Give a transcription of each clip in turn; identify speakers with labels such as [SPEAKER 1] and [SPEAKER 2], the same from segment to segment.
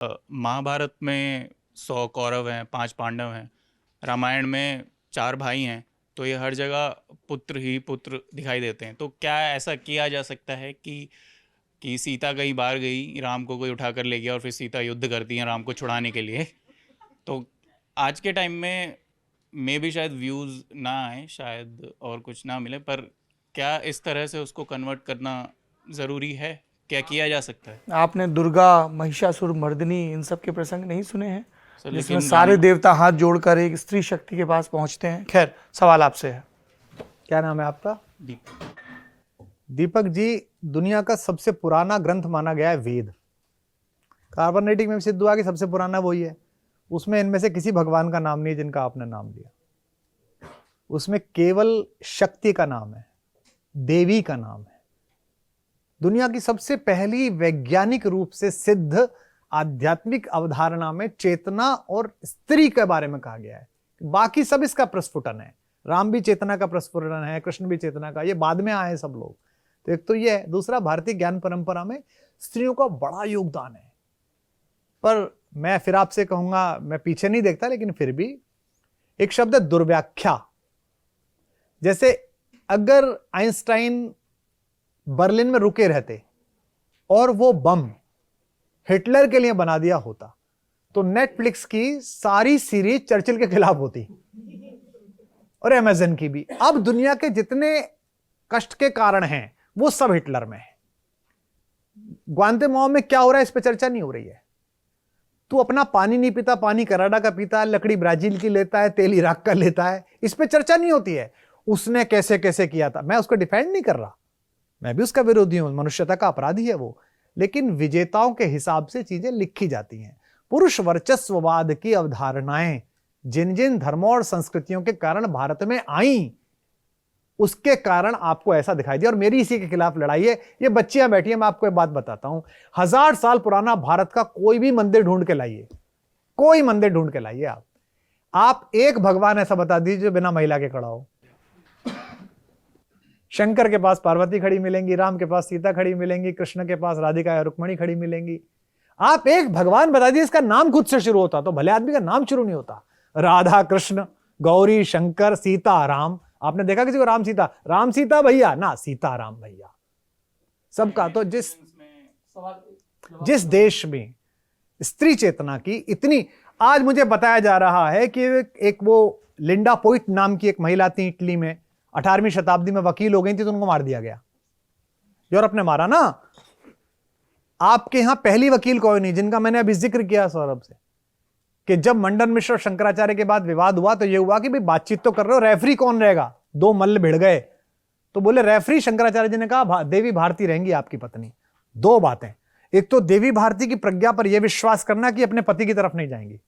[SPEAKER 1] महाभारत में 100 कौरव हैं, 5 पांडव हैं। रामायण में 4 भाई हैं। तो ये हर जगह पुत्र ही पुत्र दिखाई देते हैं। तो क्या ऐसा किया जा सकता है कि सीता कहीं बाहर गई, राम को कोई उठा कर ले गया और फिर सीता युद्ध करती है राम को छुड़ाने के लिए। तो आज के टाइम में भी शायद व्यूज़ ना आए, शायद और कुछ ना मिले, पर क्या इस तरह से उसको कन्वर्ट करना ज़रूरी है? क्या किया जा सकता है?
[SPEAKER 2] आपने दुर्गा, महिषासुर मर्दिनी इन सब के प्रसंग नहीं सुने हैं,
[SPEAKER 1] सर
[SPEAKER 2] जिसमें
[SPEAKER 1] लेकिन
[SPEAKER 2] सारे देवता हाथ जोड़कर एक स्त्री शक्ति के पास पहुंचते हैं। खैर, सवाल आपसे है।
[SPEAKER 3] क्या नाम है आपका?
[SPEAKER 1] दीपक।
[SPEAKER 3] दीपक जी, दुनिया का सबसे पुराना ग्रंथ माना गया है वेद। कार्बन डेटिंग में भी सिद्ध हुआ कि सबसे पुराना वही है। उसमें इनमें से किसी भगवान का नाम नहीं है जिनका आपने नाम लिया। उसमें केवल शक्ति का नाम है, देवी का नाम है। दुनिया की सबसे पहली वैज्ञानिक रूप से सिद्ध आध्यात्मिक अवधारणा में चेतना और स्त्री के बारे में कहा गया है। बाकी सब इसका प्रस्फुटन है। राम भी चेतना का प्रस्फुटन है, कृष्ण भी चेतना का, ये बाद में आए सब लोग। तो एक तो ये है। दूसरा, भारतीय ज्ञान परंपरा में स्त्रियों का बड़ा योगदान है। पर मैं फिर आपसे कहूंगा, मैं पीछे नहीं देखता, लेकिन फिर भी एक शब्द है दुर्व्याख्या। जैसे अगर आइंस्टाइन बर्लिन में रुके रहते और वो बम हिटलर के लिए बना दिया होता, तो नेटफ्लिक्स की सारी सीरीज चर्चिल के खिलाफ होती और अमेजन की भी। अब दुनिया के जितने कष्ट के कारण हैं वो सब हिटलर में है। ग्वांतेमाओ में क्या हो रहा है इस पर चर्चा नहीं हो रही है। तू अपना पानी नहीं पीता, पानी कनाडा का पीता है, लकड़ी ब्राजील की लेता है, तेल इराक का लेता है, इस पर चर्चा नहीं होती है। उसने कैसे कैसे किया था। मैं उसको डिफेंड नहीं कर रहा, मैं भी उसका विरोधी हूं, मनुष्यता का अपराधी है वो। लेकिन विजेताओं के हिसाब से चीजें लिखी जाती हैं। पुरुष वर्चस्ववाद की अवधारणाएं जिन जिन धर्मों और संस्कृतियों के कारण भारत में आई, उसके कारण आपको ऐसा दिखाई दिया। और मेरी इसी के खिलाफ लड़ाई है। ये बच्चियां बैठी हैं, मैं आपको एक बात बताता हूं। 1000 साल पुराना भारत का कोई भी मंदिर ढूंढ के लाइए, कोई मंदिर ढूंढ के लाइए। आप एक भगवान ऐसा बता दीजिए जो बिना महिला के खड़ा हो। शंकर के पास पार्वती खड़ी मिलेंगी, राम के पास सीता खड़ी मिलेंगी, कृष्ण के पास राधिका या रुक्मणी खड़ी मिलेंगी। आप एक भगवान बता दीजिए इसका नाम खुद से शुरू होता, तो भले आदमी का नाम शुरू नहीं होता। राधा कृष्ण, गौरी शंकर, सीता राम। आपने देखा किसी को राम सीता भैया ना, सीता राम भैया सबका। तो जिस देश में स्त्री चेतना की इतनी, आज मुझे बताया जा रहा है कि एक वो लिंडा पोइट नाम की एक महिला थी इटली में, 18वीं शताब्दी में वकील हो गई थी, तो उनको मार दिया गया। यूरोप ने मारा ना। आपके यहां पहली वकील कोई नहीं, जिनका मैंने अभी जिक्र किया सौरभ से, कि जब मंडन मिश्र और शंकराचार्य के बाद विवाद हुआ तो यह हुआ कि भाई बातचीत तो कर रहे हो, रेफरी कौन रहेगा। 2 मल्ल भिड़ गए, तो बोले रेफरी, शंकराचार्य जी ने कहा देवी भारती रहेंगी आपकी पत्नी। 2 बातें, एक तो देवी भारती की प्रज्ञा पर यह विश्वास करना कि अपने पति की तरफ नहीं जाएंगी।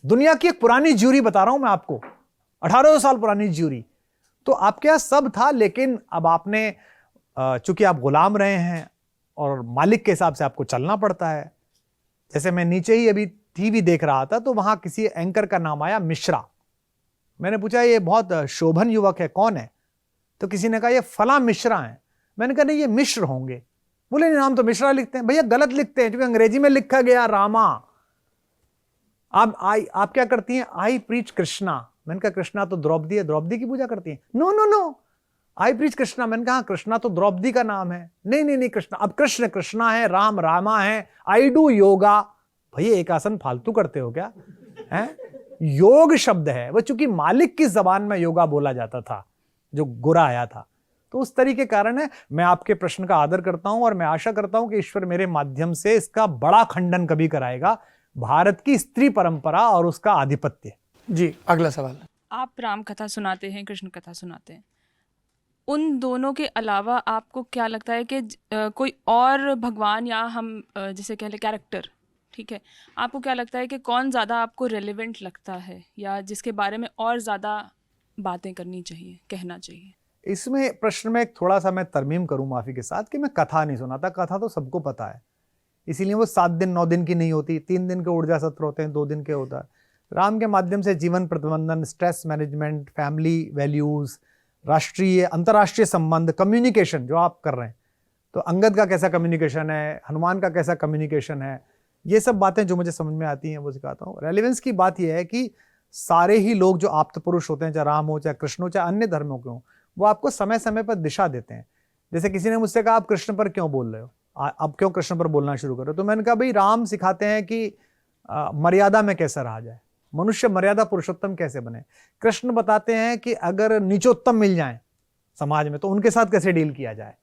[SPEAKER 3] दुनिया की एक पुरानी ज्यूरी बता रहा हूं मैं आपको, 1800 साल पुरानी ज्यूरी। तो आपके यहां सब था, लेकिन अब आपने, चूंकि आप गुलाम रहे हैं और मालिक के हिसाब से आपको चलना पड़ता है। जैसे मैं नीचे ही अभी टीवी देख रहा था, तो वहां किसी एंकर का नाम आया मिश्रा। मैंने पूछा ये बहुत शोभन युवक है, कौन है? तो किसी ने कहा ये फला मिश्रा है। मैंने कहा नहीं, ये मिश्र होंगे। बोले नाम तो मिश्रा लिखते हैं। भैया गलत लिखते हैं, क्योंकि अंग्रेजी में लिखा गया रामा। आप क्या करती हैं? आई प्रीच कृष्णा। मैंने कहा कृष्णा तो द्रौपदी है, द्रौपदी की पूजा करती हैं? नो नो नो, आई प्रीच कृष्णा। मैंने कहा कृष्णा तो द्रौपदी का नाम है। नहीं नहीं नहीं, कृष्णा, अब कृष्ण कृष्णा है, राम रामा है। I do yoga. भैया एक आसन फालतू करते हो क्या है? योग शब्द है वो, चूंकि मालिक की जबान में योगा बोला जाता था, जो गोरा आया था, तो उस तरीके कारण है। मैं आपके प्रश्न का आदर करता हूं और मैं आशा करता हूं कि ईश्वर मेरे माध्यम से इसका बड़ा खंडन कभी कराएगा, भारत की स्त्री परंपरा और उसका आधिपत्य।
[SPEAKER 2] जी, अगला सवाल।
[SPEAKER 4] आप राम कथा सुनाते हैं, कृष्ण कथा सुनाते हैं, उन दोनों के अलावा आपको क्या लगता है कि कोई और भगवान या हम जिसे कह ले कैरेक्टर, ठीक है, आपको क्या लगता है कि कौन ज़्यादा आपको रेलेवेंट लगता है, या जिसके बारे में और ज़्यादा बातें करनी चाहिए, कहना चाहिए?
[SPEAKER 3] इसमें प्रश्न में थोड़ा सा मैं तरमीम करूं माफी के साथ, कि मैं कथा नहीं सुनाता। कथा तो सबको पता है, इसीलिए वो 7 दिन 9 दिन की नहीं होती, 3 दिन के ऊर्जा सत्र होते हैं, 2 दिन के होता है। राम के माध्यम से जीवन प्रबंधन, स्ट्रेस मैनेजमेंट, फैमिली वैल्यूज, राष्ट्रीय अंतर्राष्ट्रीय संबंध, कम्युनिकेशन जो आप कर रहे हैं, तो अंगद का कैसा कम्युनिकेशन है, हनुमान का कैसा कम्युनिकेशन है, ये सब बातें जो मुझे समझ में आती हैं वो सिखाता हूँ। रेलिवेंस की बात यह है कि सारे ही लोग जो आप्त पुरुष होते हैं, चाहे राम हो, चाहे कृष्ण हो, चाहे अन्य धर्मों के हों, वो आपको समय समय पर दिशा देते हैं। जैसे किसी ने मुझसे कहा आप कृष्ण पर क्यों बोल रहे हो, अब क्यों कृष्ण पर बोलना शुरू करो, तो मैंने कहा भाई राम सिखाते हैं कि मर्यादा में कैसे रहा जाए, मनुष्य मर्यादा पुरुषोत्तम कैसे बने। कृष्ण बताते हैं कि अगर नीचोत्तम मिल जाए समाज में तो उनके साथ कैसे डील किया जाए,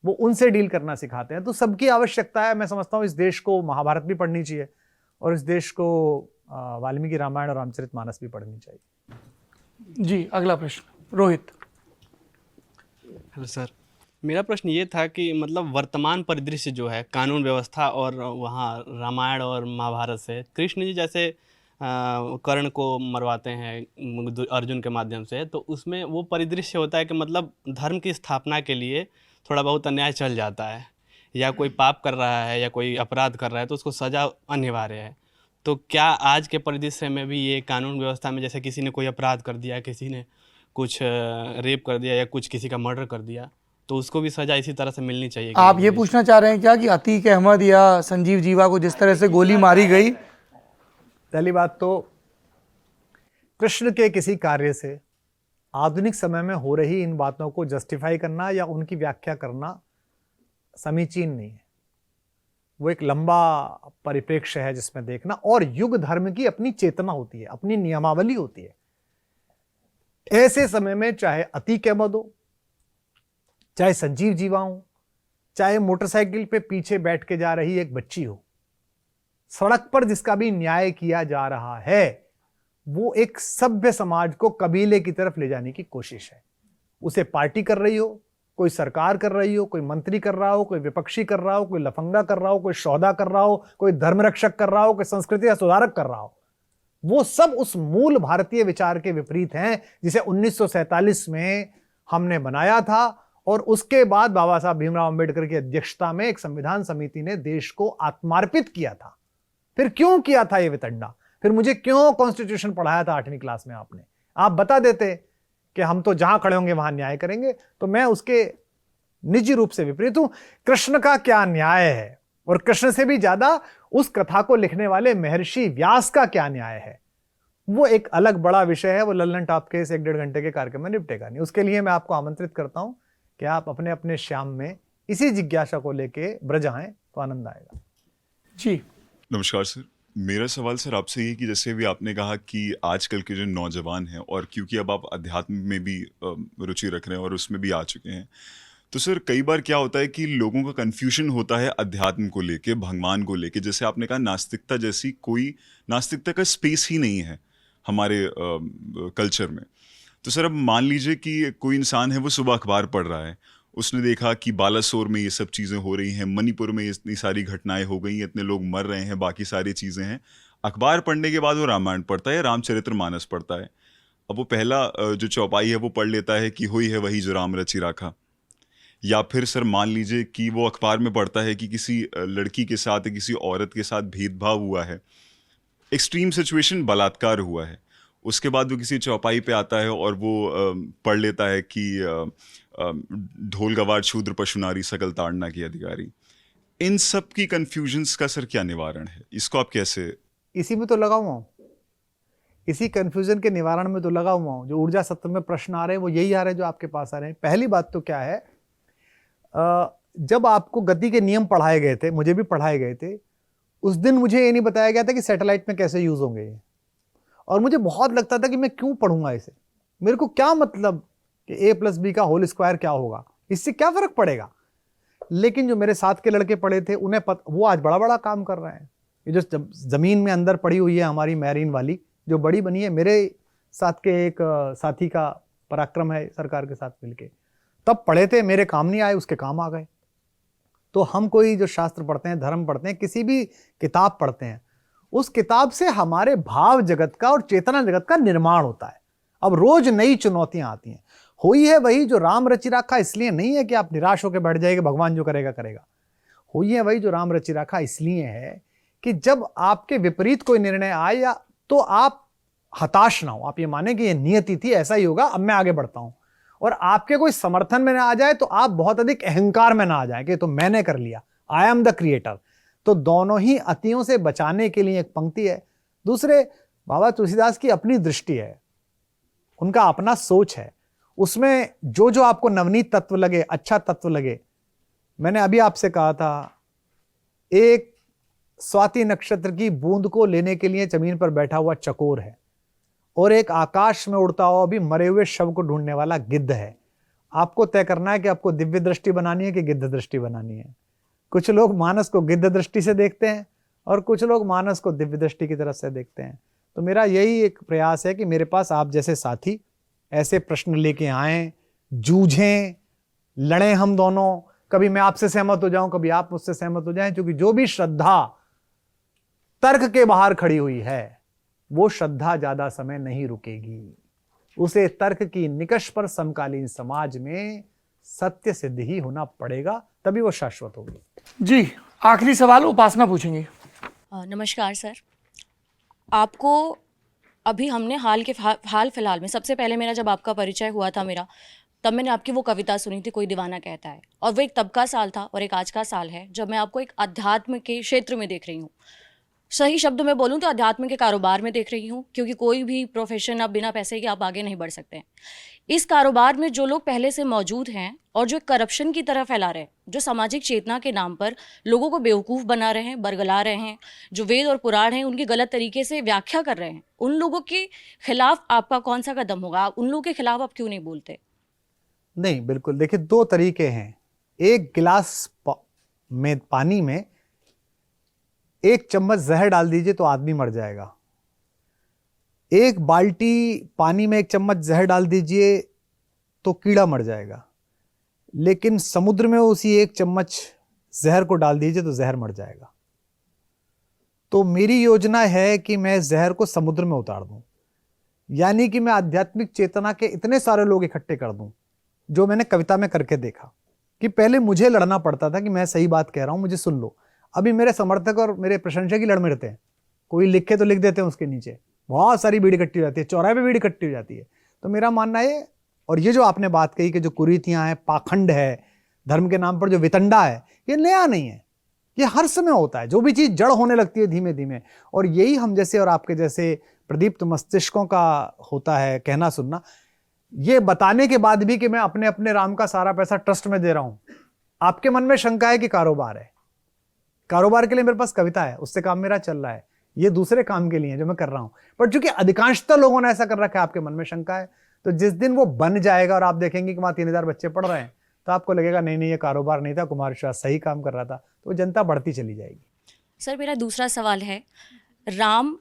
[SPEAKER 3] वो उनसे डील करना सिखाते हैं। तो सबकी आवश्यकता है। मैं समझता हूँ इस देश को महाभारत भी पढ़नी चाहिए और इस देश को वाल्मीकि रामायण और रामचरितमानस भी पढ़नी चाहिए।
[SPEAKER 2] जी, अगला प्रश्न रोहित।
[SPEAKER 5] हेलो सर, मेरा प्रश्न ये था कि मतलब वर्तमान परिदृश्य जो है कानून व्यवस्था और वहाँ रामायण और महाभारत से कृष्ण जी जैसे कर्ण को मरवाते हैं अर्जुन के माध्यम से, तो उसमें वो परिदृश्य होता है कि मतलब धर्म की स्थापना के लिए थोड़ा बहुत अन्याय चल जाता है, या कोई पाप कर रहा है या कोई अपराध कर रहा है तो उसको सज़ा अनिवार्य है। तो क्या आज के परिदृश्य में भी ये कानून व्यवस्था में जैसे किसी ने कोई अपराध कर दिया, किसी ने कुछ रेप कर दिया या कुछ किसी का मर्डर कर दिया, तो उसको भी सज़ा इसी तरह से मिलनी चाहिए?
[SPEAKER 2] आप ये पूछना चाह रहे हैं क्या कि अतीक अहमद या संजीव जीवा को जिस तरह से गोली मारी गई?
[SPEAKER 3] पहली बात तो कृष्ण के किसी कार्य से आधुनिक समय में हो रही इन बातों को जस्टिफाई करना या उनकी व्याख्या करना समीचीन नहीं है। वो एक लंबा परिप्रेक्ष्य है जिसमें देखना, और युग धर्म की अपनी चेतना होती है, अपनी नियमावली होती है। ऐसे समय में चाहे अतीक अहमद हो, चाहे संजीव जीवा हो, चाहे मोटरसाइकिल पे पीछे बैठ के जा रही एक बच्ची हो, सड़क पर जिसका भी न्याय किया जा रहा है वो एक सभ्य समाज को कबीले की तरफ ले जाने की कोशिश है। उसे पार्टी कर रही हो, कोई सरकार कर रही हो, कोई मंत्री कर रहा हो, कोई विपक्षी कर रहा हो, कोई लफंगा कर रहा हो, कोई सौदा कर रहा हो, कोई धर्मरक्षक कर रहा हो, कोई संस्कृति का सुधारक कर रहा हो, वो सब उस मूल भारतीय विचार के विपरीत हैं जिसे 1947 में हमने बनाया था। और उसके बाद बाबा साहब भीमराव अंबेडकर की अध्यक्षता में एक संविधान समिति ने देश को आत्मार्पित किया था। फिर क्यों किया था ये वितंडा? फिर मुझे क्यों कॉन्स्टिट्यूशन पढ़ाया था 8वीं क्लास में आपने? आप बता देते कि हम तो जहां खड़े होंगे वहां न्याय करेंगे, तो मैं उसके निजी रूप से विपरीत हूं। कृष्ण का क्या न्याय है, और कृष्ण से भी ज्यादा उस कथा को लिखने वाले महर्षि व्यास का क्या न्याय है, वो एक अलग बड़ा विषय है। वो लल्लन टॉप के इस 1-1.5 घंटे के कार्यक्रम में निपटेगा नहीं। उसके लिए मैं आपको आमंत्रित करता हूं कि आप अपने अपने श्याम में इसी जिज्ञासा को लेके ब्रज आएं, तो आनंद आएगा।
[SPEAKER 2] जी
[SPEAKER 6] नमस्कार सर, मेरा सवाल सर आपसे ये कि जैसे भी आपने कहा कि आजकल के जो नौजवान हैं, और क्योंकि अब आप अध्यात्म में भी रुचि रख रहे हैं और उसमें भी आ चुके हैं, तो सर कई बार क्या होता है कि लोगों का कन्फ्यूजन होता है अध्यात्म को लेके, भगवान को लेके। जैसे आपने कहा नास्तिकता जैसी कोई नास्तिकता का स्पेस ही नहीं है हमारे कल्चर में। तो सर अब मान लीजिए कि कोई इंसान है, वो सुबह अखबार पढ़ रहा है, उसने देखा कि बालासोर में ये सब चीज़ें हो रही हैं, मणिपुर में इतनी सारी घटनाएं हो गई, इतने लोग मर रहे हैं, बाकी सारी चीज़ें हैं। अखबार पढ़ने के बाद वो रामायण पढ़ता है, रामचरितमानस पढ़ता है। अब वो पहला जो चौपाई है वो पढ़ लेता है कि हुई है वही जो राम रचि राखा। या फिर सर मान लीजिए कि वो अखबार में पढ़ता है कि किसी लड़की के साथ या किसी औरत के साथ भेदभाव हुआ है, एक्सट्रीम सिचुएशन, बलात्कार हुआ है। उसके बाद वो किसी चौपाई पे आता है और वो पढ़ लेता है कि ढोल गवार शूद्र पशु नारी सकल ताड़ना की अधिकारी। इन सब की कंफ्यूजन्स का सर क्या निवारण है? इसको आप कैसे?
[SPEAKER 3] इसी में तो लगा हुआ हूं, इसी कंफ्यूजन के निवारण में तो लगा हुआ हूं। जो ऊर्जा सत्र में प्रश्न आ रहे हैं वो यही आ रहे हैं जो आपके पास आ रहे हैं। पहली बात तो क्या है, जब आपको गति के नियम पढ़ाए गए थे, मुझे भी पढ़ाए गए थे, उस दिन मुझे ये नहीं बताया गया था कि सैटेलाइट में कैसे यूज होंगे ये। और मुझे बहुत लगता था कि मैं क्यों पढ़ूंगा इसे, मेरे को क्या मतलब कि a+b का होल स्क्वायर क्या होगा, इससे क्या फर्क पड़ेगा। लेकिन जो मेरे साथ के लड़के पढ़े थे उन्हें वो आज बड़ा बड़ा काम कर रहे हैं। ये जो जमीन में अंदर पड़ी हुई है हमारी मैरीन वाली जो बड़ी बनी है, मेरे साथ के एक साथी का पराक्रम है सरकार के साथ मिलके, तब पढ़े थे, मेरे काम नहीं आए, उसके काम आ गए। तो हम कोई जो शास्त्र पढ़ते हैं, धर्म पढ़ते हैं, किसी भी किताब पढ़ते हैं, उस किताब से हमारे भाव जगत का और चेतना जगत का निर्माण होता है। अब रोज नई चुनौतियां आती हैं। हुई है वही जो राम रचि राखा, इसलिए नहीं है कि आप निराश होकर बैठ जाइए, भगवान जो करेगा करेगा। हुई है वही जो राम रचि राखा इसलिए है कि जब आपके विपरीत कोई निर्णय आए या तो आप हताश ना हो, आप ये माने कि ये नियति थी, ऐसा ही होगा, अब मैं आगे बढ़ता हूं। और आपके कोई समर्थन में ना आ जाए तो आप बहुत अधिक अहंकार में ना आ जाए कि तो मैंने कर लिया, आई एम द क्रिएटर। तो दोनों ही अतियों से बचाने के लिए एक पंक्ति है। दूसरे, बाबा तुलसीदास की अपनी दृष्टि है, उनका अपना सोच है, उसमें जो जो आपको नवनीत तत्व लगे, अच्छा तत्व लगे। मैंने अभी आपसे कहा था, एक स्वाति नक्षत्र की बूंद को लेने के लिए जमीन पर बैठा हुआ चकोर है, और एक आकाश में उड़ता हुआ भी मरे हुए शव को ढूंढने वाला गिद्ध है। आपको तय करना है कि आपको दिव्य दृष्टि बनानी है कि गिद्ध दृष्टि बनानी है। कुछ लोग मानस को गिद्ध दृष्टि से देखते हैं और कुछ लोग मानस को दिव्य दृष्टि की तरफ से देखते हैं। तो मेरा यही एक प्रयास है कि मेरे पास आप जैसे साथी ऐसे प्रश्न लेके आएं, जूझें, लड़ें हम दोनों। कभी मैं आपसे सहमत हो जाऊं, कभी आप मुझसे सहमत हो जाएं, क्योंकि जो भी श्रद्धा तर्क के बाहर खड़ी हुई है वो श्रद्धा ज्यादा समय नहीं रुकेगी। उसे तर्क की निकष पर समकालीन समाज में सत्य सिद्ध ही होना पड़ेगा, तभी वो शाश्वत होगी।
[SPEAKER 2] जी, आखिरी सवाल उपासना पूछेंगी।
[SPEAKER 7] नमस्कार सर, आपको अभी हमने हाल फिलहाल में, सबसे पहले मेरा जब आपका परिचय हुआ था मेरा, तब मैंने आपकी वो कविता सुनी थी, कोई दीवाना कहता है, और वो एक तब का साल था और एक आज का साल है जब मैं आपको एक अध्यात्म के क्षेत्र में देख रही हूँ। सही शब्द में बोलूँ तो अध्यात्म के कारोबार में देख रही हूँ, क्योंकि कोई भी प्रोफेशन आप बिना पैसे के आप आगे नहीं बढ़ सकते हैं। इस कारोबार में जो लोग पहले से मौजूद हैं और जो करप्शन की तरह फैला रहे हैं, जो सामाजिक चेतना के नाम पर लोगों को बेवकूफ़ बना रहे हैं, बरगला रहे हैं, जो वेद और पुराण हैं उनकी गलत तरीके से व्याख्या कर रहे हैं, उन लोगों के खिलाफ आपका कौन सा कदम होगा? उन लोगों के खिलाफ आप क्यों नहीं बोलते?
[SPEAKER 3] नहीं, बिल्कुल। देखिए, दो तरीके हैं। एक गिलास में पानी में 1 चम्मच जहर डाल दीजिए तो आदमी मर जाएगा। एक बाल्टी पानी में 1 चम्मच जहर डाल दीजिए तो कीड़ा मर जाएगा। लेकिन समुद्र में उसी 1 चम्मच जहर को डाल दीजिए तो जहर मर जाएगा। तो मेरी योजना है कि मैं जहर को समुद्र में उतार दूं, यानी कि मैं आध्यात्मिक चेतना के इतने सारे लोग इकट्ठे कर दूं, जो मैंने कविता में करके देखा कि पहले मुझे लड़ना पड़ता था कि मैं सही बात कह रहा हूं, मुझे सुन लो। अभी मेरे समर्थक और मेरे प्रशंसक ही लड़ मिलते हैं। कोई लिखे तो लिख देते हैं, उसके नीचे बहुत सारी भीड़ इकट्ठी हो जाती है, चौराहे पे भीड़ इकट्ठी हो जाती है। तो मेरा मानना है, और ये जो आपने बात कही कि जो कुरीतियां हैं, पाखंड है, धर्म के नाम पर जो वितंडा है, ये नया नहीं है, ये हर समय होता है। जो भी चीज़ जड़ होने लगती है धीमे धीमे, और यही हम जैसे और आपके जैसे प्रदीप्त मस्तिष्कों का होता है कहना सुनना। ये बताने के बाद भी कि मैं अपने अपने राम का सारा पैसा ट्रस्ट में दे रहा हूं, आपके मन में शंका है कि कारोबार है। कारोबार के लिए मेरे पास कविता है, उससे काम मेरा चल रहा है। ये दूसरे काम के लिए जो मैं कर रहा हूं, पर चूंकि अधिकांशतः लोगों ने ऐसा कर रखा है, आपके मन में शंका है। तो जिस दिन वो बन जाएगा और आप देखेंगे कि वहां 3000 बच्चे पढ़ रहे हैं, तो आपको लगेगा नहीं नहीं, ये कारोबार नहीं था, कुमार विश्वास सही काम कर रहा था। तो जनता बढ़ती चली जाएगी।
[SPEAKER 7] सर, मेरा दूसरा सवाल है, राम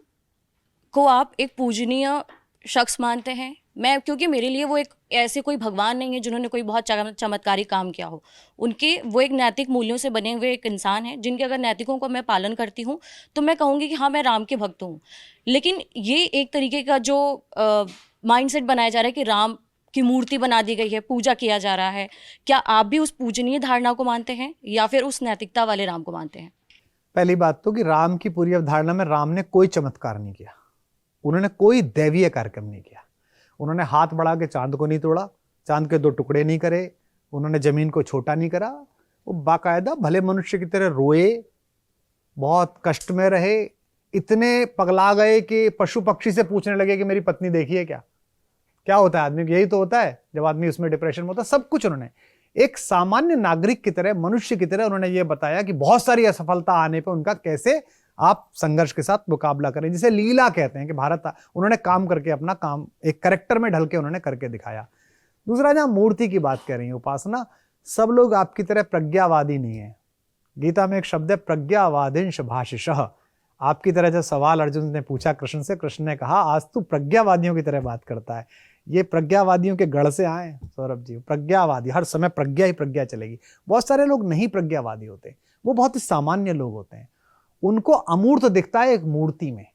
[SPEAKER 7] को आप एक पूजनीय शख्स मानते हैं? मैं, क्योंकि मेरे लिए वो एक ऐसे कोई भगवान नहीं है जिन्होंने कोई बहुत चमत्कारी काम किया हो। उनके वो एक नैतिक मूल्यों से बने हुए एक इंसान हैं, जिनके अगर नैतिकों को मैं पालन करती हूँ तो मैं कहूँगी कि हाँ, मैं राम के भक्त हूँ। लेकिन ये एक तरीके का जो माइंडसेट बनाया जा रहा है कि राम की मूर्ति बना दी गई है, पूजा किया जा रहा है, क्या आप भी उस पूजनीय धारणा को मानते हैं या फिर उस नैतिकता वाले राम को मानते हैं?
[SPEAKER 3] पहली बात तो कि राम की पूरी अवधारणा में राम ने कोई चमत्कार नहीं किया, उन्होंने कोई दैवीय कार्यक्रम नहीं किया। उन्होंने हाथ बढ़ा के चांद को नहीं तोड़ा, चांद के 2 टुकड़े नहीं करे, उन्होंने जमीन को छोटा नहीं करा। वो बाकायदा भले मनुष्य की तरह रोए, बहुत कष्ट में रहे, इतने पगला गए कि पशु पक्षी से पूछने लगे कि मेरी पत्नी देखी है क्या? क्या होता है आदमी को? यही तो होता है जब आदमी उसमें डिप्रेशन में होता है। सब कुछ उन्होंने एक सामान्य नागरिक की तरह, मनुष्य की तरह उन्होंने ये बताया कि बहुत सारी असफलता आने पर उनका कैसे आप संघर्ष के साथ मुकाबला करें, जिसे लीला कहते हैं कि भारत उन्होंने काम करके अपना काम एक कैरेक्टर में ढल के उन्होंने करके दिखाया। दूसरा, जहां मूर्ति की बात कर रही है उपासना, सब लोग आपकी तरह प्रज्ञावादी नहीं है। गीता में एक शब्द है प्रज्ञावादिंश भाषिषः। आपकी तरह जो सवाल अर्जुन ने पूछा कृष्ण से, कृष्ण ने कहा आज तू प्रज्ञावादियों की तरह बात करता है। ये प्रज्ञावादियों के गढ़ से आए सौरभ जी। प्रज्ञावादी, हर समय प्रज्ञा ही प्रज्ञा चलेगी। बहुत सारे लोग नहीं प्रज्ञावादी होते, वो बहुत ही सामान्य लोग होते हैं। उनको अमूर्त दिखता है एक मूर्ति में,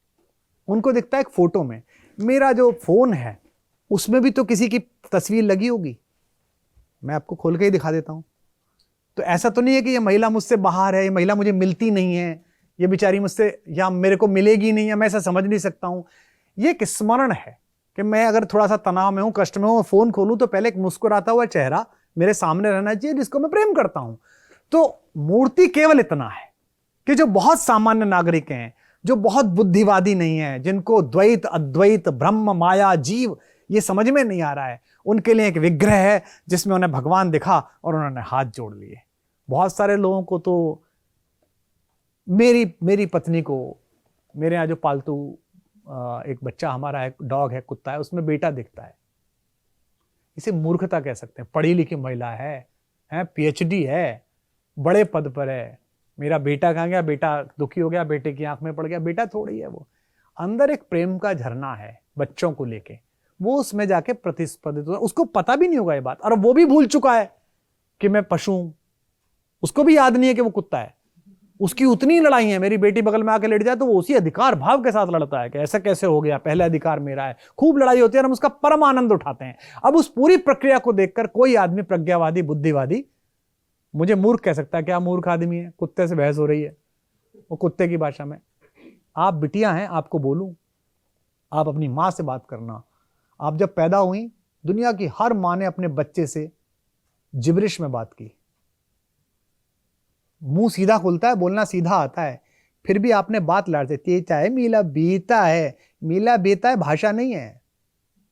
[SPEAKER 3] उनको दिखता है एक फोटो में। मेरा जो फोन है उसमें भी तो किसी की तस्वीर लगी होगी, मैं आपको खोल के ही दिखा देता हूं। तो ऐसा तो नहीं है कि ये महिला मुझसे बाहर है, ये महिला मुझे मिलती नहीं है, ये बेचारी मुझसे या मेरे को मिलेगी नहीं, या मैं ऐसा समझ नहीं सकता हूं। ये एक स्मरण है कि मैं अगर थोड़ा सा तनाव में हूं, कष्ट में हूं, फोन खोलूं तो पहले एक मुस्कुराता हुआ चेहरा मेरे सामने रहना चाहिए जिसको मैं प्रेम करता हूं। तो मूर्ति केवल इतना है कि जो बहुत सामान्य नागरिक हैं, जो बहुत बुद्धिवादी नहीं है, जिनको द्वैत अद्वैत ब्रह्म माया जीव ये समझ में नहीं आ रहा है, उनके लिए एक विग्रह है जिसमें उन्हें भगवान दिखा और उन्होंने हाथ जोड़ लिए। बहुत सारे लोगों को तो मेरी पत्नी को, मेरे यहाँ जो पालतू एक बच्चा हमारा है, डॉग है, कुत्ता है, उसमें बेटा दिखता है। इसे मूर्खता कह सकते हैं। पढ़ी लिखी महिला है, PhD है, बड़े पद पर है, मेरा बेटा कहाँ गया, बेटा दुखी हो गया, बेटे की आंख में पड़ गया। बेटा थोड़ी है वो, अंदर एक प्रेम का झरना है बच्चों को लेके, वो उसमें जाके प्रतिस्पर्धित हो, उसको पता भी नहीं होगा ये बात, और वो भी भूल चुका है कि मैं पशु हूं, उसको भी याद नहीं है कि वो कुत्ता है। उसकी उतनी लड़ाई है, मेरी बेटी बगल में आके लेट जाए तो वो उसी अधिकार भाव के साथ लड़ता है कि ऐसा कैसे हो गया, पहला अधिकार मेरा है। खूब लड़ाई होती है और हम उसका परम आनंद उठाते हैं। अब उस पूरी प्रक्रिया को देखकर कोई आदमी प्रज्ञावादी बुद्धिवादी मुझे मूर्ख कह सकता है। क्या मूर्ख आदमी है? कुत्ते से बहस हो रही है, वो कुत्ते की भाषा में। आप बिटिया हैं, आपको बोलूं, आप अपनी माँ से बात करना। आप जब पैदा हुई, दुनिया की हर माँ ने अपने बच्चे से जिब्रिश में बात की। मुंह सीधा खुलता है, बोलना सीधा आता है, फिर भी आपने बात लड़ते तेजा है, मीला बीता है। मीला बीता है भाषा नहीं है,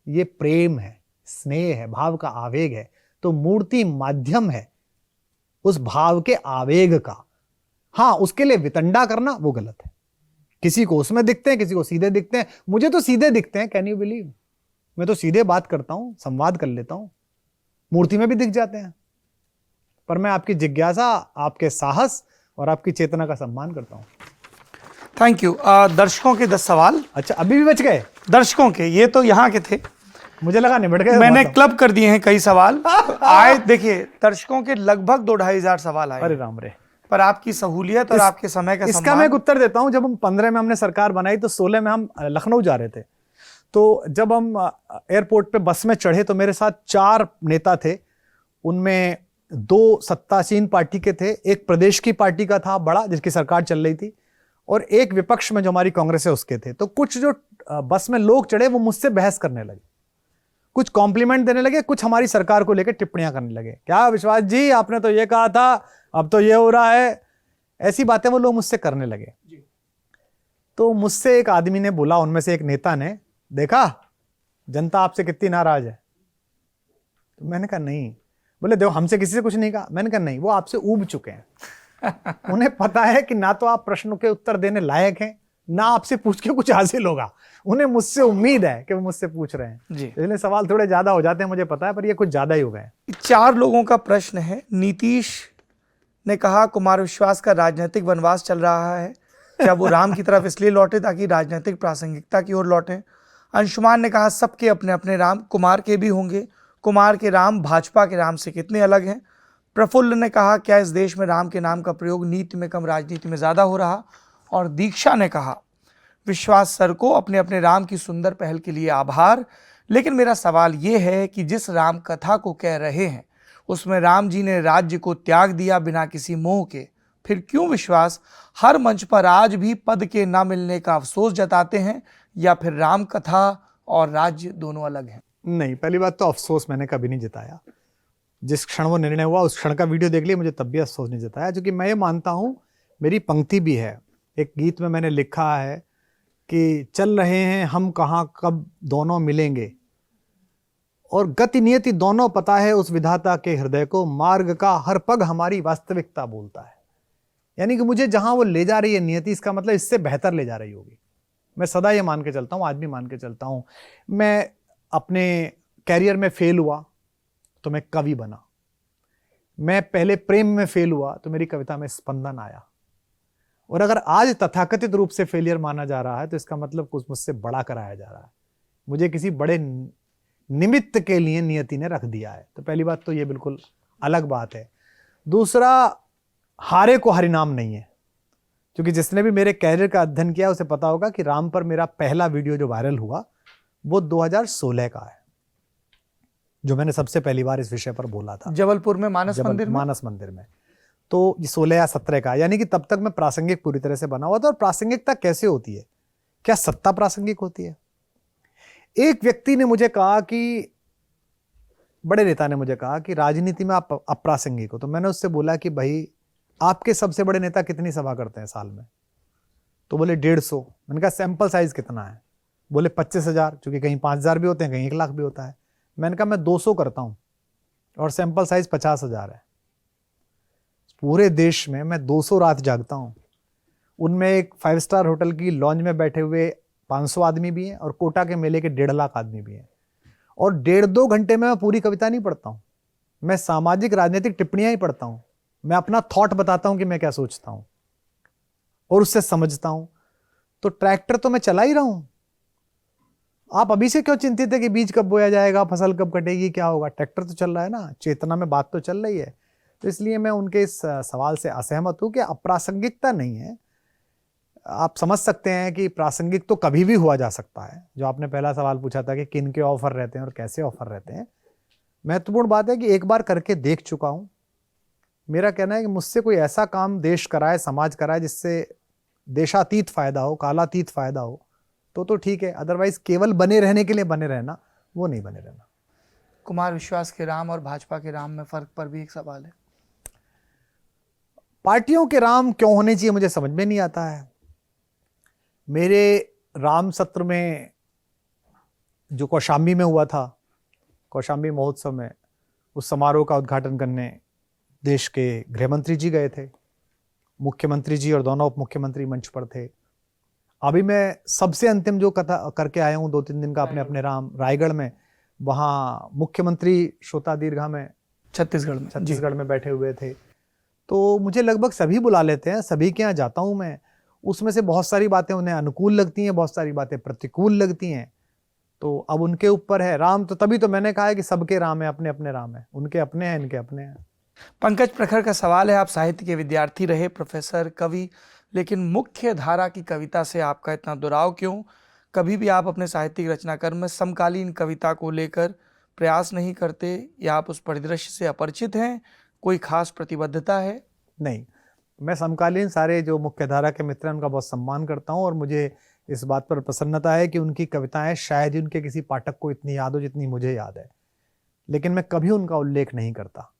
[SPEAKER 3] ये प्रेम है, स्नेह है, भाव का आवेग है। तो मूर्ति माध्यम है उस भाव के आवेग का। हाँ, उसके लिए वितंडा करना वो गलत है। किसी को उसमें दिखते हैं, किसी को सीधे दिखते हैं। मुझे तो सीधे दिखते हैं, कैन यू बिलीव? मैं तो सीधे बात करता हूं, संवाद कर लेता हूं, मूर्ति में भी दिख जाते हैं। पर मैं आपकी जिज्ञासा, आपके साहस और आपकी चेतना का सम्मान करता हूं।
[SPEAKER 2] Thank you. दर्शकों के 10 सवाल।
[SPEAKER 3] अच्छा, अभी भी बच गए?
[SPEAKER 2] दर्शकों के, ये तो यहाँ के थे,
[SPEAKER 3] मुझे लगा निबट गए।
[SPEAKER 2] मैंने क्लब कर दिए हैं कई सवाल आए। देखिए, दर्शकों के लगभग 2-2.5 हजार सवाल आए।
[SPEAKER 3] अरे राम रे।
[SPEAKER 2] पर आपकी सहूलियत और आपके समय का
[SPEAKER 3] इसका मैं एक उत्तर देता हूं। जब हम 15 में हमने सरकार बनाई तो 16 में हम लखनऊ जा रहे थे। तो जब हम एयरपोर्ट पे बस में चढ़े तो मेरे साथ 4 नेता थे। उनमें 2 सत्तासीन पार्टी के थे, एक प्रदेश की पार्टी का था बड़ा जिसकी सरकार चल रही थी, और एक विपक्ष में जो हमारी कांग्रेस है उसके थे। तो कुछ जो बस में लोग चढ़े वो मुझसे बहस करने लगे, कुछ कॉम्प्लीमेंट देने लगे, कुछ हमारी सरकार को लेकर टिप्पणियां करने लगे। क्या विश्वास जी, आपने तो ये कहा था, अब तो ये हो रहा है। ऐसी बातें वो लोग मुझसे करने लगे। तो मुझसे एक आदमी ने बोला, उनमें से एक नेता ने, देखा जनता आपसे कितनी नाराज है? तो मैंने कहा नहीं। बोले देखो, हमसे किसी से कुछ नहीं कहा। मैंने कहा नहीं, वो आपसे ऊब चुके हैं। उन्हें पता है कि ना तो आप प्रश्नों के उत्तर देने लायक हैं, ना आपसे पूछ के कुछ हासिल होगा। उन्हें मुझसे उम्मीद है कि वो मुझसे पूछ रहे हैं
[SPEAKER 2] जी।
[SPEAKER 3] इसलिए सवाल थोड़े ज्यादा हो जाते हैं, मुझे पता है, पर ये कुछ ज्यादा ही हो गए।
[SPEAKER 2] 4 लोगों का प्रश्न है। नीतीश ने कहा कुमार विश्वास का राजनीतिक वनवास चल रहा है, क्या वो राम की तरफ इसलिए लौटे ताकि राजनीतिक प्रासंगिकता की ओर लौटे? अंशुमान ने कहा सबके अपने अपने राम, कुमार के भी होंगे, कुमार के राम भाजपा के राम से कितने अलग हैं? प्रफुल्ल ने कहा क्या इस देश में राम के नाम का प्रयोग नीति में कम राजनीति में ज़्यादा हो रहा? और दीक्षा ने कहा विश्वास सर को अपने अपने राम की सुंदर पहल के लिए आभार, लेकिन मेरा सवाल ये है कि जिस राम कथा को कह रहे हैं उसमें राम जी ने राज्य को त्याग दिया बिना किसी मोह के, फिर क्यों विश्वास हर मंच पर आज भी पद के न मिलने का अफसोस जताते हैं? या फिर राम कथा और राज्य दोनों अलग हैं?
[SPEAKER 3] नहीं, पहली बात तो अफसोस मैंने कभी नहीं जताया। जिस क्षण वो निर्णय हुआ उस क्षण का वीडियो देख लिया, मुझे तब भी अफसोस नहीं जताया, क्योंकि मैं ये मानता हूँ, मेरी पंक्ति भी है, एक गीत में मैंने लिखा है कि चल रहे हैं हम कहाँ कब दोनों मिलेंगे, और गति नियति दोनों पता है उस विधाता के हृदय को, मार्ग का हर पग हमारी वास्तविकता बोलता है। यानी कि मुझे जहां वो ले जा रही है नियति, इसका मतलब इससे बेहतर ले जा रही होगी। मैं सदा ये मान के चलता हूँ, आज भी मान के चलता हूँ। मैं अपने कैरियर में फेल हुआ तो मैं कवि बना, मैं पहले प्रेम में फेल हुआ तो मेरी कविता में स्पंदन आया, और अगर आज तथाकथित रूप से फेलियर माना जा रहा है तो इसका मतलब कुछ मुझसे बड़ा कराया जा रहा है, मुझे किसी बड़े निमित्त के लिए नियति ने रख दिया है। तो पहली बात तो ये बिल्कुल अलग बात है। दूसरा, हारे को हरिनाम नहीं है, क्योंकि जिसने भी मेरे कैरियर का अध्ययन किया उसे पता होगा कि राम पर मेरा पहला वीडियो जो वायरल हुआ वो 2016 का है, जो मैंने सबसे पहली बार इस विषय पर बोला था
[SPEAKER 2] जबलपुर में मानस
[SPEAKER 3] मंदिर में। तो ये 16 या 17 का, यानी कि तब तक मैं प्रासंगिक पूरी तरह से बना हुआ था। और प्रासंगिकता कैसे होती है? क्या सत्ता प्रासंगिक होती है? एक व्यक्ति ने मुझे कहा कि, बड़े नेता ने मुझे कहा कि राजनीति में आप अप्रासंगिक हो। तो मैंने उससे बोला कि भाई आपके सबसे बड़े नेता कितनी सभा करते हैं साल में? तो बोले 150। मैंने कहा सैंपल साइज कितना है? बोले 25,000, क्योंकि कहीं 5,000 भी होते हैं, कहीं 1 लाख भी होता है। मैंने कहा मैं 200 करता हूँ और सैंपल साइज 50,000 है। पूरे देश में मैं 200 रात जागता हूँ। उनमें एक 5 स्टार होटल की लॉन्ज में बैठे हुए 500 आदमी भी हैं और कोटा के मेले के 1.5 लाख आदमी भी हैं। और 1.5-2 घंटे में मैं पूरी कविता नहीं पढ़ता हूँ, मैं सामाजिक राजनीतिक टिप्पणियां ही पढ़ता हूँ। मैं अपना थॉट बताता हूँ कि मैं क्या सोचता हूँ और उससे समझता हूँ। तो ट्रैक्टर तो मैं चला ही रहा हूँ। आप अभी से क्यों चिंतित है कि बीज कब बोया जाएगा, फसल कब कटेगी, क्या होगा? ट्रैक्टर तो चल रहा है ना, चेतना में बात तो चल रही है। तो इसलिए मैं उनके इस सवाल से असहमत हूँ कि अप्रासंगिकता नहीं है। आप समझ सकते हैं कि प्रासंगिक तो कभी भी हुआ जा सकता है। जो आपने पहला सवाल पूछा था कि किन के ऑफर रहते हैं और कैसे ऑफर रहते हैं, महत्वपूर्ण बात है कि एक बार करके देख चुका हूं। मेरा कहना है कि मुझसे कोई ऐसा काम देश कराए, समाज कराए, जिससे देशातीत फायदा हो, कालातीत फायदा हो, तो ठीक है। अदरवाइज केवल बने रहने के लिए बने रहना, वो नहीं बने रहना।
[SPEAKER 2] कुमार विश्वास के राम और भाजपा के राम में फर्क पर भी एक सवाल है।
[SPEAKER 3] पार्टियों के राम क्यों होने चाहिए मुझे समझ में नहीं आता है। मेरे राम सत्र में जो कौशाम्बी में हुआ था, कौशाम्बी महोत्सव में, उस समारोह का उद्घाटन करने देश के गृह मंत्री जी गए थे, मुख्यमंत्री जी और दोनों उप मुख्यमंत्री मंच पर थे। अभी मैं सबसे अंतिम जो कथा करके आया हूँ 2-3 दिन का अपने अपने राम, रायगढ़ में, वहाँ मुख्यमंत्री श्रोता दीर्घा में छत्तीसगढ़ में बैठे हुए थे। तो मुझे लगभग सभी बुला लेते हैं, सभी के यहाँ जाता हूँ मैं। उसमें से बहुत सारी बातें उन्हें अनुकूल लगती हैं, बहुत सारी बातें प्रतिकूल लगती हैं। तो अब उनके ऊपर है। राम तो तभी तो मैंने कहा है कि सबके राम है, अपने अपने राम है, उनके अपने हैं, इनके अपने हैं।
[SPEAKER 2] पंकज प्रखर का सवाल है, आप साहित्य के विद्यार्थी रहे, प्रोफेसर, कवि, लेकिन मुख्य धारा की कविता से आपका इतना दुराव क्यों? कभी भी आप अपने साहित्यिक रचनाक्रम में समकालीन कविता को लेकर प्रयास नहीं करते, या आप उस परिदृश्य से अपरिचित हैं? कोई खास प्रतिबद्धता है?
[SPEAKER 3] नहीं, मैं समकालीन सारे जो मुख्य धारा के मित्र हैं उनका बहुत सम्मान करता हूँ और मुझे इस बात पर प्रसन्नता है कि उनकी कविताएं शायद ही उनके किसी पाठक को इतनी याद हो जितनी मुझे याद है, लेकिन मैं कभी उनका उल्लेख नहीं करता।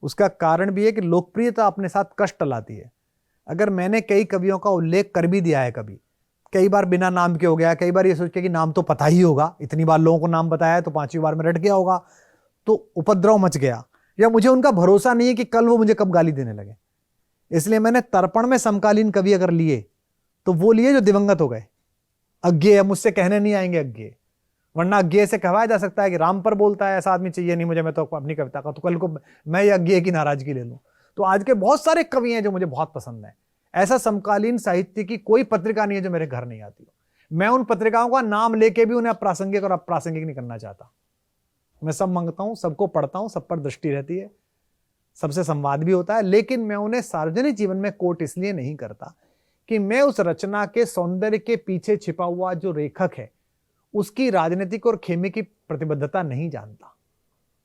[SPEAKER 3] उसका कारण भी है कि लोकप्रियता अपने साथ कष्ट लाती है। अगर मैंने कई कवियों का उल्लेख कर भी दिया है, कई बार बिना नाम के हो गया, कई बार ये सोच के कि नाम तो पता ही होगा, इतनी बार लोगों को नाम बताया है तो 5वीं बार में रट गया होगा, तो उपद्रव मच गया, या मुझे उनका भरोसा नहीं है कि कल वो मुझे कब गाली देने लगे। इसलिए मैंने तर्पण में समकालीन कवि अगर लिए तो वो लिए जो दिवंगत हो गए, अज्ञेय, मुझसे कहने नहीं आएंगे अज्ञेय। वरना अज्ञेय से कहवाया जा सकता है कि राम पर बोलता है, ऐसा आदमी चाहिए नहीं मुझे, मैं तो अपनी कविता का, तो कल को मैं ये अज्ञेय की नाराजगी ले लूं। तो आज के बहुत सारे कवि हैं जो मुझे बहुत पसंद है। ऐसा समकालीन साहित्य की कोई पत्रिका नहीं है जो मेरे घर नहीं आती हो। मैं उन पत्रिकाओं का नाम लेके भी उन्हें अप्रासंगिक और अप्रासंगिक नहीं करना चाहता। मैं सब मांगता हूं, सबको पढ़ता हूं, सब पर दृष्टि रहती है, सबसे संवाद भी होता है, लेकिन मैं उन्हें सार्वजनिक जीवन में कोट इसलिए नहीं करता कि मैं उस रचना के सौंदर्य के पीछे छिपा हुआ जो लेखक है उसकी राजनीतिक और खेमे की प्रतिबद्धता नहीं जानता,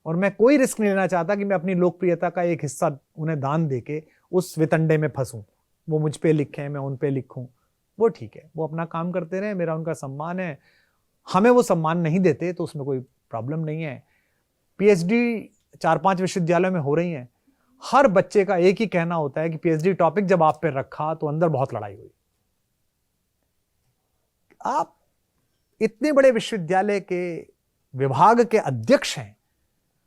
[SPEAKER 3] और मैं कोई रिस्क नहीं लेना चाहता कि मैं अपनी लोकप्रियता का एक हिस्सा उन्हें दान देके उस वितंडे में फंसूं। वो मुझ पे लिखें, मैं उन पे लिखूं, वो ठीक है, वो अपना काम करते रहे, मेरा उनका सम्मान है। हमें वो सम्मान नहीं देते तो उसमें कोई प्रॉब्लम नहीं है। पीएचडी 4-5 विश्वविद्यालयों में हो रही हैं। हर बच्चे का एक ही कहना होता है कि पीएचडी टॉपिक जब आप पे रखा तो अंदर बहुत लड़ाई हुई। आप इतने बड़े विश्वविद्यालय के विभाग के अध्यक्ष हैं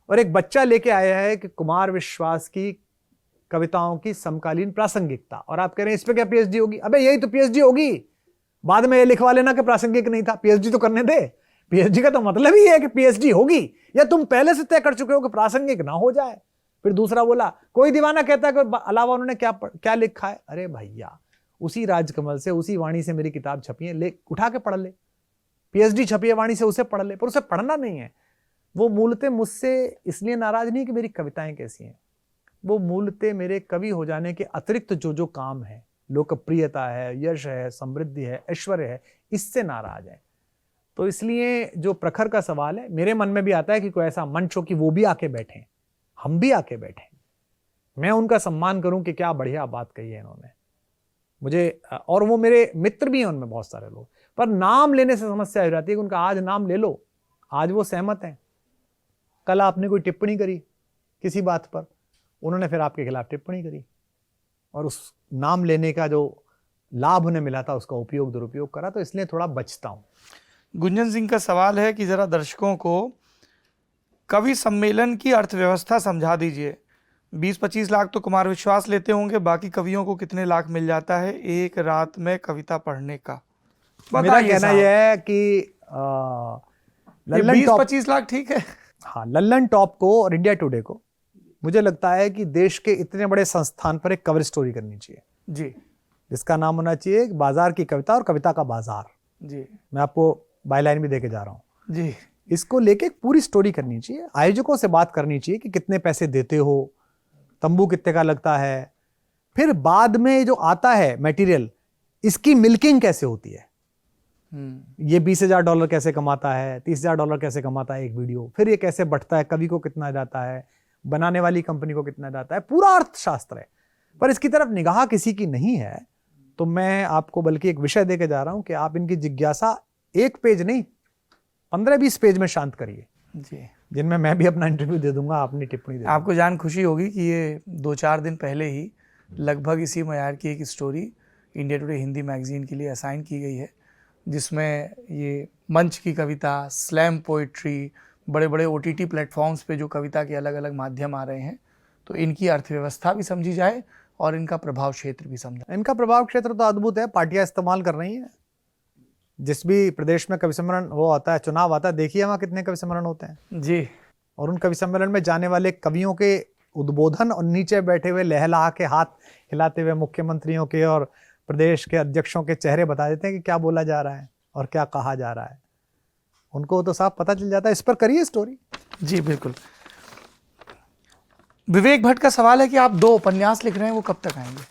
[SPEAKER 3] और एक बच्चा लेके आया है कि कुमार विश्वास की कविताओं की समकालीन प्रासंगिकता, और आप कह रहे हैं इस पे क्या पीएचडी होगी? अबे यही तो पीएचडी होगी। बाद में ये लिखवा लेना कि प्रासंगिक नहीं था, पीएचडी तो करने दे। पीएचडी का तो मतलब ही है कि पीएचडी होगी, या तुम पहले से तय कर चुके हो कि प्रासंगिक ना हो जाए। फिर दूसरा बोला, कोई दीवाना कहता है कि अलावा उन्होंने क्या लिखा है। अरे भैया, उसी राजकमल से, उसी वाणी से मेरी किताब छपी है, ले उठा के पढ़ ले। पीएचडी छपी है वाणी से, उसे पढ़ ले, पर उसे पढ़ना नहीं है। वो मूलतः मुझसे इसलिए नाराज नहीं कि मेरी कविताएं कैसी हैं, वो मूलतः मेरे कवि हो जाने के अतिरिक्त जो काम है, लोकप्रियता है, यश है, समृद्धि है, ऐश्वर्य है, इससे नाराज है। तो इसलिए जो प्रखर का सवाल है, मेरे मन में भी आता है कि कोई ऐसा मंच हो कि वो भी आके बैठे, हम भी आके बैठे, मैं उनका सम्मान करूं कि क्या बढ़िया बात कही है इन्होंने मुझे। और वो मेरे मित्र भी हैं उनमें बहुत सारे लोग, पर नाम लेने से समस्या हो जाती है कि उनका आज नाम ले लो, आज वो सहमत हैं, कल आपने कोई टिप्पणी करी किसी बात पर, उन्होंने फिर आपके खिलाफ टिप्पणी करी, और उस नाम लेने का जो लाभ उन्हें मिला था उसका उपयोग दुरुपयोग करा, तो इसलिए थोड़ा बचता हूँ।
[SPEAKER 2] गुंजन सिंह का सवाल है कि जरा दर्शकों को कवि सम्मेलन की अर्थव्यवस्था समझा दीजिए। 20-25 लाख तो कुमार विश्वास लेते होंगे, बाकी कवियों को कितने लाख मिल जाता है एक रात में कविता पढ़ने का?
[SPEAKER 3] मेरा
[SPEAKER 2] बताइए
[SPEAKER 3] कहना
[SPEAKER 2] साहब।
[SPEAKER 3] यह है कि
[SPEAKER 2] ये
[SPEAKER 3] लल्लन टॉप,
[SPEAKER 2] 20-25 लाख ठीक है?
[SPEAKER 3] हाँ, लल्लन टॉप को और इंडिया टुडे को मुझे लगता है कि देश के इतने बड़े संस्थान पर एक कवर स्टोरी करनी चाहिए,
[SPEAKER 2] जी
[SPEAKER 3] जिसका नाम होना चाहिए बाजार की कविता और कविता का बाजार।
[SPEAKER 2] जी
[SPEAKER 3] मैं आपको बायलाइन भी देके जा रहा हूँ।
[SPEAKER 2] जी
[SPEAKER 3] इसको लेके एक पूरी स्टोरी करनी चाहिए, आयोजकों से बात करनी चाहिए कि कितने पैसे देते हो, तंबू कितने का लगता है, फिर बाद में जो आता है मटेरियल, इसकी मिल्किंग कैसे होती है, ये $20,000 कैसे कमाता है, $30,000 कैसे कमाता है एक वीडियो, फिर ये कैसे बढ़ता है, कवि को कितना जाता है, बनाने वाली कंपनी को कितना जाता है, पूरा अर्थशास्त्र है। पर इसकी तरफ निगाह किसी की नहीं है, तो मैं आपको बल्कि एक विषय देके जा रहा हूं कि आप इनकी जिज्ञासा 1 पेज नहीं 15-20 पेज में शांत करिए,
[SPEAKER 2] जी।
[SPEAKER 3] जिनमें मैं भी अपना इंटरव्यू दे दूंगा, अपनी टिप्पणी दे दूंगा।
[SPEAKER 2] आपको जान खुशी होगी कि ये 2-4 दिन पहले ही लगभग इसी मयार की एक story India today Hindi magazine के लिए असाइन की गई है, जिसमें ये मंच की कविता, स्लैम पोइट्री, बड़े बड़े OTT प्लेटफॉर्म्स पे जो कविता के अलग अलग माध्यम आ रहे हैं, तो इनकी अर्थव्यवस्था भी समझी जाए और इनका प्रभाव क्षेत्र भी समझा।
[SPEAKER 3] इनका प्रभाव क्षेत्र तो अद्भुत है, पार्टियां इस्तेमाल कर रही हैं। जिस भी प्रदेश में कवि सम्मेलन वो आता है, चुनाव आता है, देखिए वहाँ कितने कवि सम्मेलन होते हैं
[SPEAKER 2] जी।
[SPEAKER 3] और उन कवि सम्मेलन में जाने वाले कवियों के उद्बोधन और नीचे बैठे हुए लहलहा के हाथ हिलाते हुए मुख्यमंत्रियों के और प्रदेश के अध्यक्षों के चेहरे बता देते हैं कि क्या बोला जा रहा है और क्या कहा जा रहा है। उनको तो साफ पता चल जाता है। इस पर करिए स्टोरी।
[SPEAKER 2] जी बिल्कुल। विवेक भट्ट का सवाल है कि आप 2 उपन्यास लिख रहे हैं, वो कब तक आएंगे?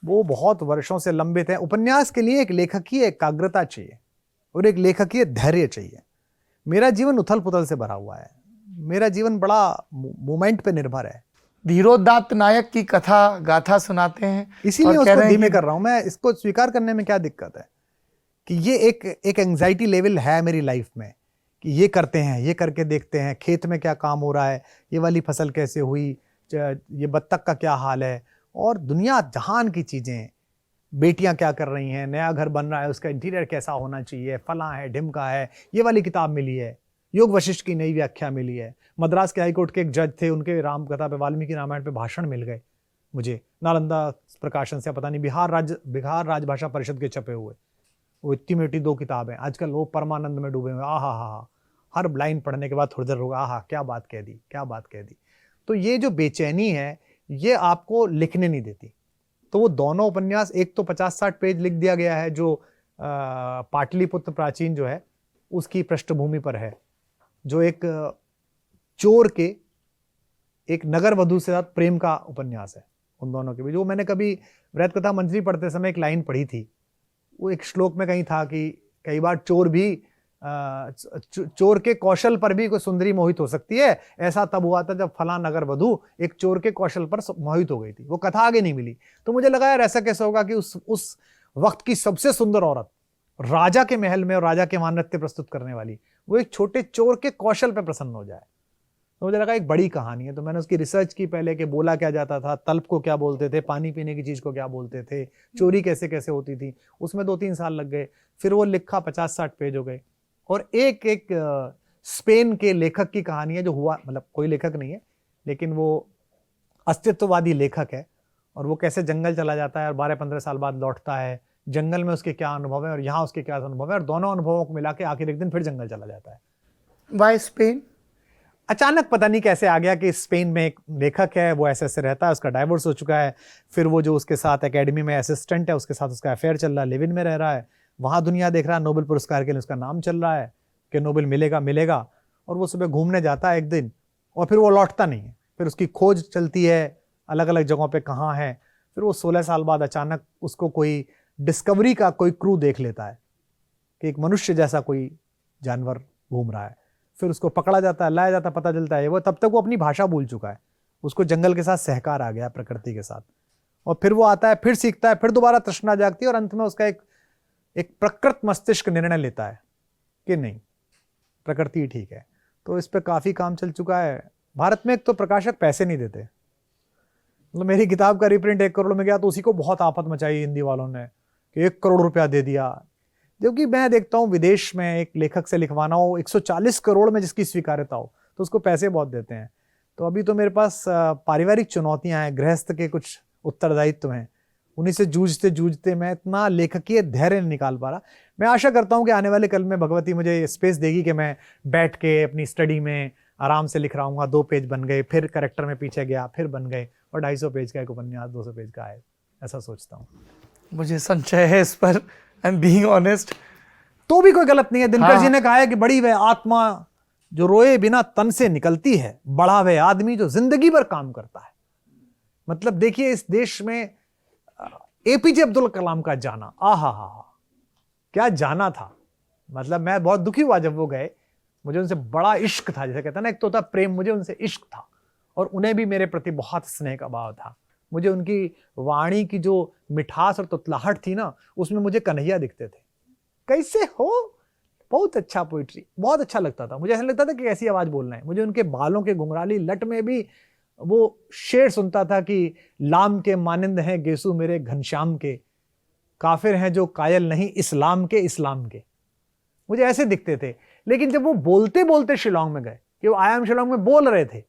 [SPEAKER 3] वो बहुत वर्षों से लंबित है। उपन्यास के लिए एक लेखकीय एकाग्रता चाहिए और एक लेखकीय धैर्य चाहिए। मेरा जीवन उथल पुथल से भरा हुआ है, मेरा जीवन बड़ा मोमेंट पे निर्भर है।
[SPEAKER 2] धीरोदात्त नायक की कथा गाथा सुनाते हैं,
[SPEAKER 3] इसीलिए
[SPEAKER 2] और कह
[SPEAKER 3] उसको
[SPEAKER 2] रहे हैं
[SPEAKER 3] धीमे
[SPEAKER 2] कि-
[SPEAKER 3] कर रहा हूं मैं। इसको स्वीकार करने में क्या दिक्कत है कि ये एक एंजाइटी लेवल है मेरी लाइफ में कि ये करते हैं, ये करके देखते हैं, खेत में क्या काम हो रहा है, ये वाली फसल कैसे हुई, ये बत्तख का क्या हाल है, और दुनिया जहान की चीजें, बेटियां क्या कर रही हैं, नया घर बन रहा है उसका इंटीरियर कैसा होना चाहिए, फला है ढिमका है, ये वाली किताब मिली है, योग वशिष्ठ की नई व्याख्या मिली है, मद्रास के हाईकोर्ट के एक जज थे, उनके राम कथा पे, वाल्मीकि रामायण पे भाषण मिल गए मुझे, नालंदा प्रकाशन से, पता नहीं बिहार राजभाषा परिषद के छपे हुए, वो इतनी मोटी 2 किताबें। आजकल वो परमानंद में डूबे हुए, आहा हा, हर लाइन पढ़ने के बाद थोड़ी देर होगा, आहा क्या बात कह दी, क्या बात कह दी। तो ये जो बेचैनी है ये आपको लिखने नहीं देती। तो वो दोनों उपन्यास, एक तो 50-60 पेज लिख दिया गया है जो पाटलिपुत्र प्राचीन जो है उसकी पृष्ठभूमि पर है, जो एक चोर के एक नगर वधू से साथ प्रेम का उपन्यास है उन दोनों के बीच। जो मैंने कभी व्रत कथा मंजरी पढ़ते समय एक लाइन पढ़ी थी, वो एक श्लोक में कहीं था कि कई बार चोर के कौशल पर भी कोई सुंदरी मोहित हो सकती है। ऐसा तब हुआ था जब फला नगर वधू एक चोर के कौशल पर मोहित हो गई थी। वो कथा आगे नहीं मिली। तो मुझे लगा यार ऐसा कैसे होगा कि उस वक्त की सबसे सुंदर औरत राजा के महल में और राजा के वहां नृत्य प्रस्तुत करने वाली, वो एक छोटे चोर के कौशल पर प्रसन्न हो जाए। तो मुझे लगा एक बड़ी कहानी है। तो मैंने उसकी रिसर्च की पहले कि बोला क्या जाता था, तल्प को क्या बोलते थे, पानी पीने की चीज को क्या बोलते थे, चोरी कैसे कैसे होती थी। उसमें 2-3 साल लग गए। फिर वो लिखा, 50-60 पेज हो गए। और एक स्पेन के लेखक की कहानी है जो हुआ, मतलब कोई लेखक नहीं है लेकिन वो अस्तित्ववादी लेखक है, और वो कैसे जंगल चला जाता है और 12-15 साल बाद लौटता है, जंगल में उसके क्या अनुभव है और यहाँ उसके क्या अनुभव है, और दोनों अनुभवों को मिला के आखिर एक दिन फिर जंगल चला जाता है।
[SPEAKER 2] Why Spain?
[SPEAKER 3] अचानक पता नहीं कैसे आ गया कि स्पेन में एक लेखक है, वो ऐसे रहता है, उसका डाइवोर्स हो चुका है। फिर वो जो उसके साथ एकेडमी में असिस्टेंट है, उसके साथ उसका अफेयर चल रहा है, लिव इन में रह रहा है। वहाँ दुनिया देख रहा है, नोबेल पुरस्कार के लिए उसका नाम चल रहा है कि नोबेल मिलेगा। और वो सुबह घूमने जाता है एक दिन और फिर वो लौटता नहीं है। फिर उसकी खोज चलती है अलग अलग जगहों पे कहाँ है। फिर वो 16 साल बाद अचानक उसको कोई डिस्कवरी का कोई क्रू देख लेता है कि एक मनुष्य जैसा कोई जानवर घूम रहा है। फिर उसको पकड़ा जाता है, लाया जाता है, पता चलता है वो तब तक वो अपनी भाषा भूल चुका है, उसको जंगल के साथ सहकार आ गया, प्रकृति के साथ। और फिर वो आता है, फिर सीखता है, फिर दोबारा तृष्णा जागती है, और अंत में उसका एक प्रकृत मस्तिष्क निर्णय लेता है कि नहीं, प्रकृति ठीक है। तो इस पर काफी काम चल चुका है। भारत में एक तो प्रकाशक पैसे नहीं देते, मतलब मेरी किताब का रीप्रिंट 1 करोड़ में गया तो उसी को बहुत आफत मचाई हिंदी वालों ने कि 1 करोड़ रुपया दे दिया। जबकि मैं देखता हूँ विदेश में एक लेखक से लिखवाना हो 140 करोड़ में जिसकी स्वीकार्यता हो तो उसको पैसे बहुत देते हैं। तो अभी तो मेरे पास पारिवारिक चुनौतियां हैं, गृहस्थ के कुछ उत्तरदायित्व हैं, उन्हीं से जूझते जूझते मैं इतना लेखकीय धैर्य नहीं निकाल पा रहा। मैं आशा करता हूँ कि आने वाले कल में भगवती मुझे स्पेस देगी कि मैं बैठ के अपनी स्टडी में आराम से लिख रहा हूँ। 2 पेज बन गए, फिर करेक्टर में पीछे गया, फिर बन गए, और 250 पेज का एक उपन्यास 200 पेज का है, ऐसा सोचता हूँ।
[SPEAKER 2] मुझे संशय है इस पर, आई एम बीइंग ऑनेस्ट।
[SPEAKER 3] तो भी कोई गलत नहीं है। दिनकर
[SPEAKER 2] हाँ।
[SPEAKER 3] जी ने कहा है कि बड़ी वह आत्मा जो रोए बिना तन से निकलती है, बड़ा वह आदमी जो जिंदगी भर काम करता है। मतलब देखिए इस देश में एपीजे अब्दुल कलाम का जाना, आहा हा हा क्या जाना था। मतलब मैं बहुत दुखी हुआ जब वो गए, मुझे उनसे बड़ा इश्क था, जैसे कहता ना एक तो होता प्रेम, मुझे उनसे इश्क था और उन्हें भी मेरे प्रति बहुत स्नेह का भाव था। मुझे उनकी वाणी की जो मिठास और तुतलाहट थी ना, उसमें मुझे कन्हैया दिखते थे। कैसे हो, बहुत अच्छा पोइट्री, बहुत अच्छा लगता था मुझे। ऐसा लगता था कि कैसी आवाज बोलना है। मुझे उनके बालों के घुंघराली लट में भी वो शेर सुनता था कि लाम के मानिंद हैं गेसू मेरे घनश्याम के, काफिर हैं जो कायल नहीं इस्लाम के, इस्लाम के। मुझे ऐसे दिखते थे। लेकिन जब वो बोलते बोलते शिलोंग में गए, कि वो आयाम शिलोंग में बोल रहे थे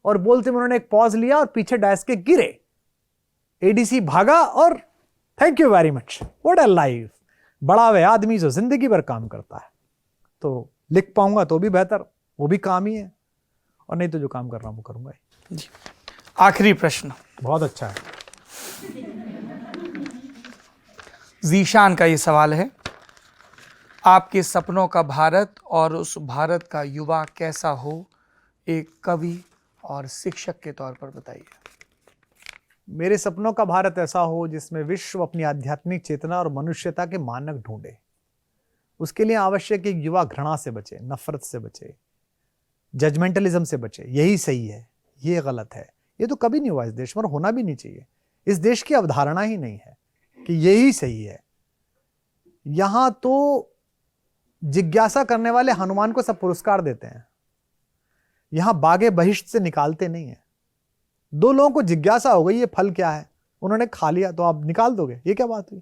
[SPEAKER 3] और बोलते में उन्होंने एक पॉज लिया और पीछे डायस के गिरे, एडीसी भागा और thank you very much, what a life, बड़ा वह आदमी जो जिंदगी भर काम करता है। तो लिख पाऊंगा तो भी बेहतर, वो भी काम ही है, और नहीं तो जो काम कर रहा हूं वो करूंगा ही।
[SPEAKER 2] जी, आखिरी प्रश्न
[SPEAKER 3] बहुत अच्छा है।
[SPEAKER 2] जीशान का ये सवाल है, आपके सपनों का भारत और उस भारत का युवा कैसा हो, एक कवि और शिक्षक के तौर पर बताइए।
[SPEAKER 3] मेरे सपनों का भारत ऐसा हो जिसमें विश्व अपनी आध्यात्मिक चेतना और मनुष्यता के मानक ढूंढे। उसके लिए आवश्यक एक युवा घृणा से बचे, नफरत से बचे, जजमेंटलिज्म से बचे। यही सही है, ये गलत है, ये तो कभी नहीं हुआ इस देश में और होना भी नहीं चाहिए। इस देश की अवधारणा ही नहीं है कि यही सही है। यहां तो जिज्ञासा करने वाले हनुमान को सब पुरस्कार देते हैं, यहां बागे बहिष्ट से निकालते नहीं है। 2 लोगों को जिज्ञासा हो गई ये फल क्या है, उन्होंने खा लिया तो आप निकाल दोगे, ये क्या बात हुई?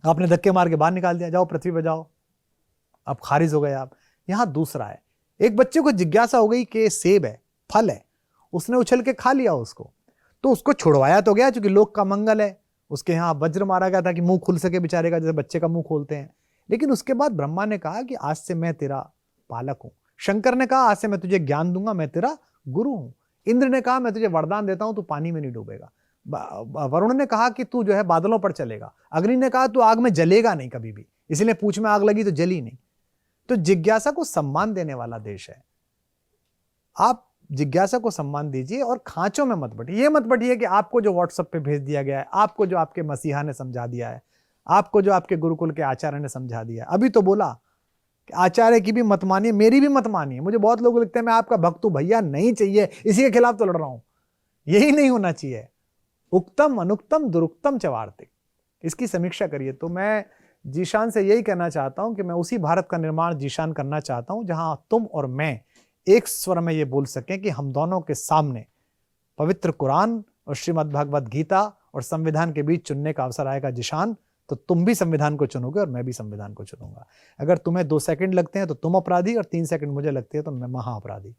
[SPEAKER 3] आपने धक्के मार के बाहर निकाल दिया, जाओ पृथ्वी पे जाओ, अब खारिज हो गए आप। यहां दूसरा है, एक बच्चे को जिज्ञासा हो गई कि सेब है, फल है, उसने उछल के खा लिया उसको, तो उसको छुड़वाया तो गया क्योंकि लोक का मंगल है। उसके यहाँ वज्र मारा गया था कि मुंह खुल सके बेचारे का, जैसे बच्चे का मुंह खोलते हैं। लेकिन उसके बाद ब्रह्मा ने कहा कि आज से मैं तेरा पालक हूं। शंकर ने कहा आज से मैं तुझे ज्ञान दूंगा, मैं तेरा गुरु हूं। इंद्र ने कहा मैं तुझे वरदान देता हूं, तू पानी में नहीं डूबेगा। वरुण ने कहा कि तू जो है बादलों पर चलेगा। अग्नि ने कहा तू आग में जलेगा नहीं कभी भी, इसलिए पूंछ में आग लगी तो जली नहीं। तो जिज्ञासा को सम्मान देने वाला देश है। आप जिज्ञासा को सम्मान दीजिए और खांचों में मत बटिए। ये मत बटिए कि आपको जो व्हाट्सएप पे भेज दिया गया है, आपको जो आपके मसीहा ने समझा दिया है, आपको जो आपके गुरुकुल के आचार्य ने समझा दिया। अभी तो बोला कि आचार्य की भी मत मानिए, मेरी भी मत मानिए। मुझे बहुत लोग लिखते हैं मैं आपका भक्त हूं, भैया नहीं चाहिए, इसी के खिलाफ तो लड़ रहा हूं। यही नहीं होना चाहिए। उक्तम अनुक्तम दुरुक्तम च वार्तिक, इसकी समीक्षा करिए। तो मैं जीशान से यही कहना चाहता हूं कि मैं उसी भारत का निर्माण जीशान करना चाहता हूं जहां तुम और मैं एक स्वर में ये बोल सकें कि हम दोनों के सामने पवित्र कुरान और श्रीमद् भगवद गीता और संविधान के बीच चुनने का अवसर आएगा जीशान, तो तुम भी संविधान को चुनोगे और मैं भी संविधान को चुनूंगा। अगर तुम्हें 2 सेकंड लगते हैं तो तुम अपराधी और 3 सेकंड मुझे लगते हैं तो मैं महाअपराधी।